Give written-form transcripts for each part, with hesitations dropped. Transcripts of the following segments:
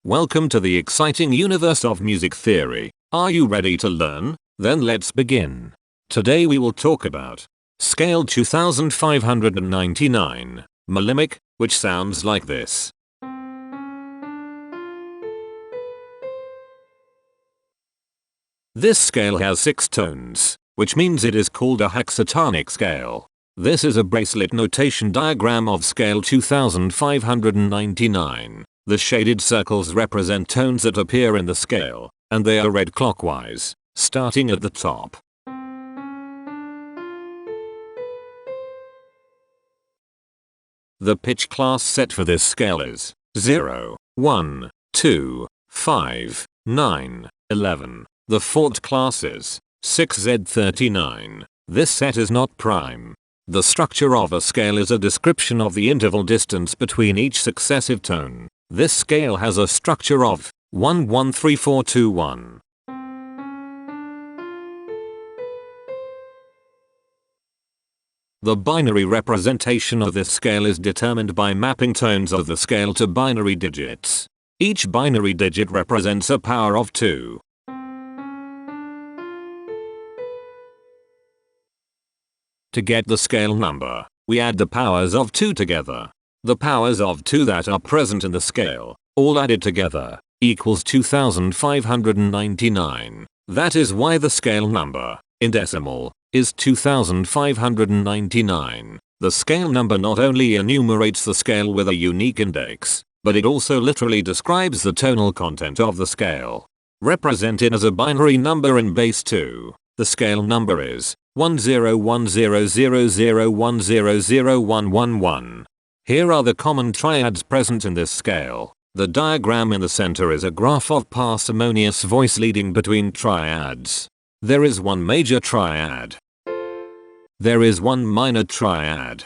Welcome to the exciting universe of music theory. Are you ready to learn? Then let's begin. Today we will talk about scale 2599, Malimic, which sounds like this. This scale has 6 tones, which means it is called a hexatonic scale. This is a bracelet notation diagram of scale 2599. The shaded circles represent tones that appear in the scale, and they are read clockwise, starting at the top. The pitch class set for this scale is 0, 1, 2, 5, 9, 11. The fault class is 6Z39. This set is not prime. The structure of a scale is a description of the interval distance between each successive tone. This scale has a structure of 1 1 3 4 2 1. The binary representation of this scale is determined by mapping tones of the scale to binary digits. Each binary digit represents a power of 2. To get the scale number, we add the powers of 2 together. The powers of 2 that are present in the scale, all added together, equals 2599. That is why the scale number, in decimal, is 2599. The scale number not only enumerates the scale with a unique index, but it also literally describes the tonal content of the scale. Represented as a binary number in base 2, the scale number is 101000100111. Here are the common triads present in this scale. The diagram in the center is a graph of parsimonious voice leading between triads. There is one major triad. There is one minor triad.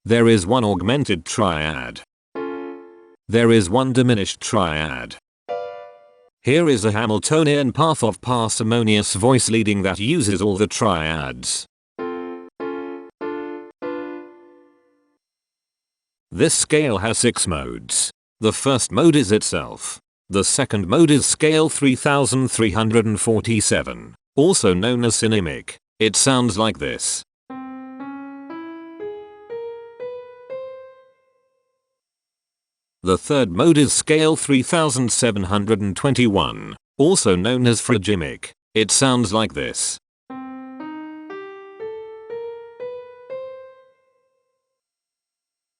There is one augmented triad. There is one diminished triad. Here is a Hamiltonian path of parsimonious voice leading that uses all the triads. This scale has 6 modes. The first mode is itself. The second mode is scale 3347, also known as Malimic. It sounds like this. The third mode is scale 3721, also known as Phrygiamic. It sounds like this.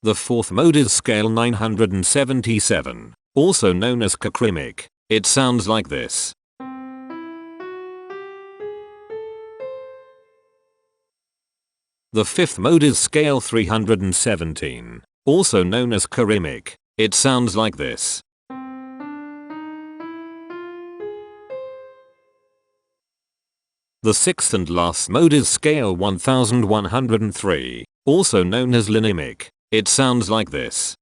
The fourth mode is scale 977, also known as Chacrymic. It sounds like this. The fifth mode is scale 317, also known as Charymic. It sounds like this. The sixth and last mode is scale 1103, also known as Linimic. It sounds like this.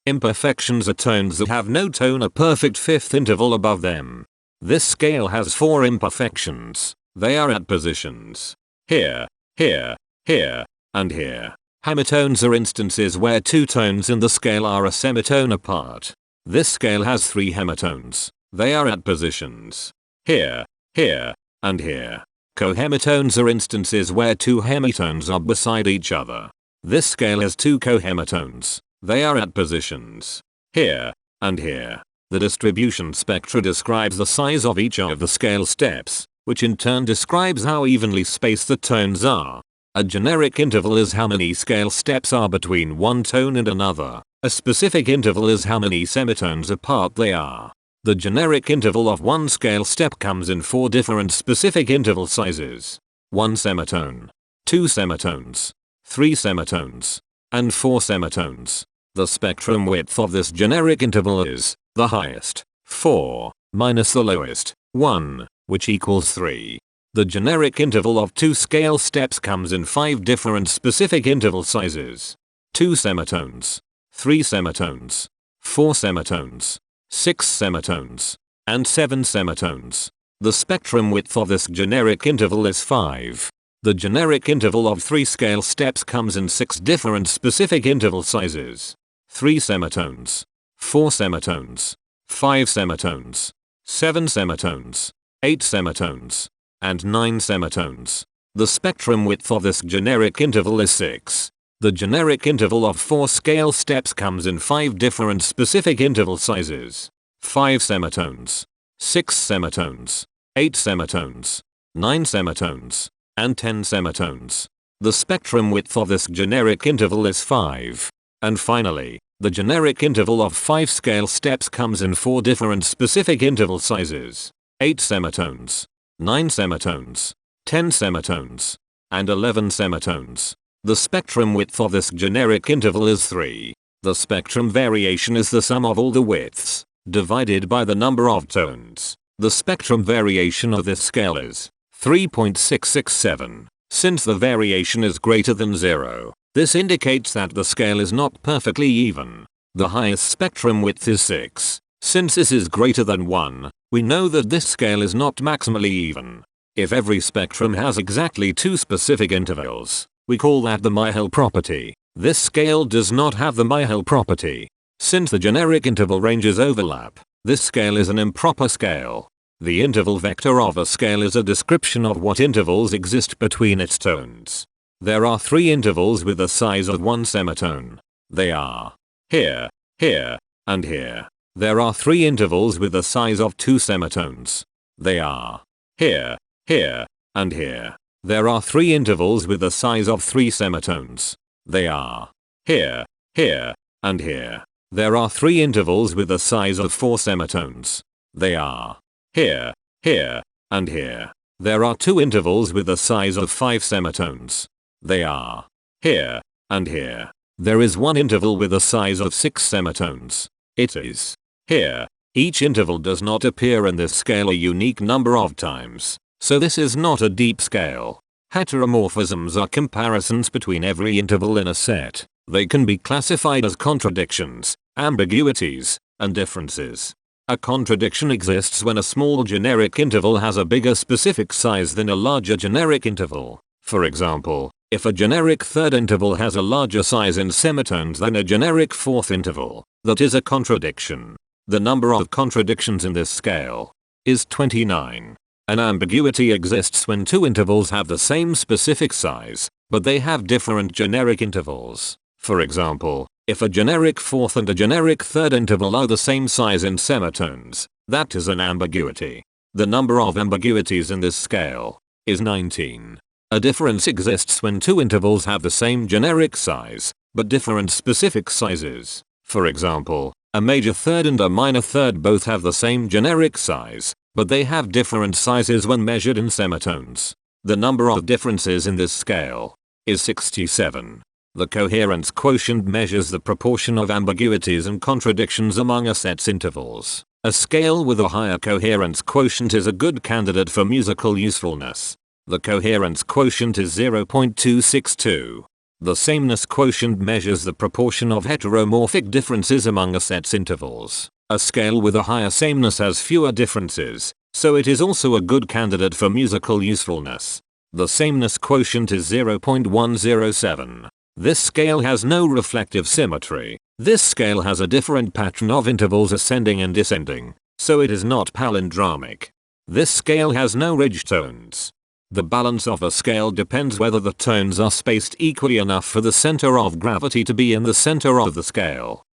Imperfections are tones that have no tone, a perfect fifth interval above them. This scale has 4 imperfections. They are at positions here, here, here, and here. Hemitones are instances where 2 tones in the scale are a semitone apart. This scale has 3 hemitones. They are at positions here, here, and here. Cohemitones are instances where 2 hemitones are beside each other. This scale has 2 cohemitones. They are at positions here and here. The distribution spectra describes the size of each of the scale steps, which in turn describes how evenly spaced the tones are. A generic interval is how many scale steps are between one tone and another. A specific interval is how many semitones apart they are. The generic interval of one scale step comes in 4 different specific interval sizes. 1 semitone, 2 semitones, 3 semitones, and 4 semitones. The spectrum width of this generic interval is the highest, 4, minus the lowest, 1, which equals 3. The generic interval of 2 scale steps comes in 5 different specific interval sizes. 2 semitones, 3 semitones, 4 semitones, 6 semitones, and 7 semitones. The spectrum width of this generic interval is 5. The generic interval of 3 scale steps comes in 6 different specific interval sizes. 3 semitones, 4 semitones, 5 semitones, 7 semitones, 8 semitones, and 9 semitones. The spectrum width of this generic interval is 6. The generic interval of 4 scale steps comes in 5 different specific interval sizes. 5 semitones, 6 semitones, 8 semitones, 9 semitones, and 10 semitones. The spectrum width of this generic interval is 5. And finally, the generic interval of 5 scale steps comes in 4 different specific interval sizes. 8 semitones, 9 semitones, 10 semitones, and 11 semitones. The spectrum width of this generic interval is 3. The spectrum variation is the sum of all the widths, divided by the number of tones. The spectrum variation of this scale is 3.667. Since the variation is greater than 0, this indicates that the scale is not perfectly even. The highest spectrum width is 6. Since this is greater than 1, we know that this scale is not maximally even. If every spectrum has exactly 2 specific intervals, we call that the Myhill property. This scale does not have the Myhill property. Since the generic interval ranges overlap, this scale is an improper scale. The interval vector of a scale is a description of what intervals exist between its tones. There are 3 intervals with the size of 1 semitone. They are here, here, and here. There are 3 intervals with the size of 2 semitones. They are here, here, and here. There are 3 intervals with the size of 3 semitones. They are here, here, and here. There are 3 intervals with the size of 4 semitones. They are here, here, and here. There are 2 intervals with the size of 5 semitones. They are here, and here. There is 1 interval with a size of 6 semitones. It is here. Each interval does not appear in this scale a unique number of times, so this is not a deep scale. Heteromorphisms are comparisons between every interval in a set. They can be classified as contradictions, ambiguities, and differences. A contradiction exists when a small generic interval has a bigger specific size than a larger generic interval. For example, if a generic third interval has a larger size in semitones than a generic fourth interval, that is a contradiction. The number of contradictions in this scale is 29. An ambiguity exists when 2 intervals have the same specific size, but they have different generic intervals. For example, if a generic fourth and a generic third interval are the same size in semitones, that is an ambiguity. The number of ambiguities in this scale is 19. A difference exists when 2 intervals have the same generic size, but different specific sizes. For example, a major third and a minor third both have the same generic size, but they have different sizes when measured in semitones. The number of differences in this scale is 67. The coherence quotient measures the proportion of ambiguities and contradictions among a set's intervals. A scale with a higher coherence quotient is a good candidate for musical usefulness. The coherence quotient is 0.262. The sameness quotient measures the proportion of heteromorphic differences among a set's intervals. A scale with a higher sameness has fewer differences, so it is also a good candidate for musical usefulness. The sameness quotient is 0.107. This scale has no reflective symmetry. This scale has a different pattern of intervals ascending and descending, so it is not palindromic. This scale has no ridge tones. The balance of a scale depends whether the tones are spaced equally enough for the center of gravity to be in the center of the scale.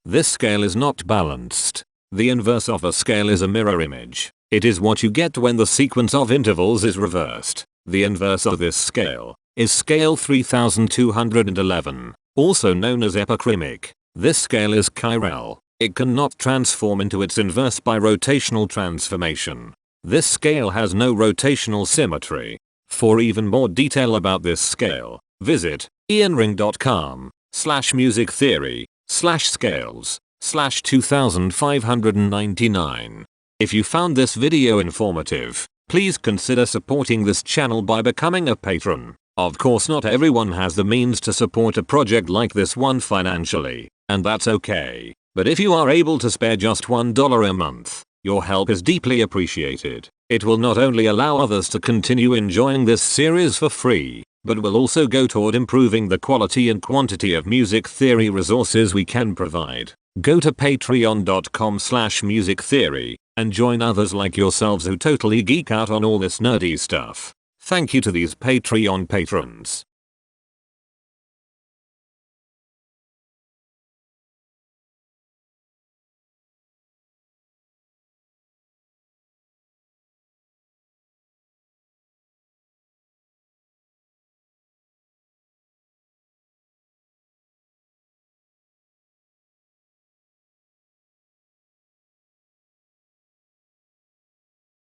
This scale is not balanced. The inverse of a scale is a mirror image. It is what you get when the sequence of intervals is reversed. The inverse of this scale is scale 3211, also known as epichromic. This scale is chiral. It cannot transform into its inverse by rotational transformation. This scale has no rotational symmetry. For even more detail about this scale, visit ianring.com/musictheory/scales/2599. If you found this video informative, please consider supporting this channel by becoming a patron. Of course, not everyone has the means to support a project like this one financially, and that's okay. But if you are able to spare just $1 a month, your help is deeply appreciated. It will not only allow others to continue enjoying this series for free, but will also go toward improving the quality and quantity of music theory resources we can provide. Go to patreon.com/musictheory and join others like yourselves who totally geek out on all this nerdy stuff. Thank you to these Patreon patrons.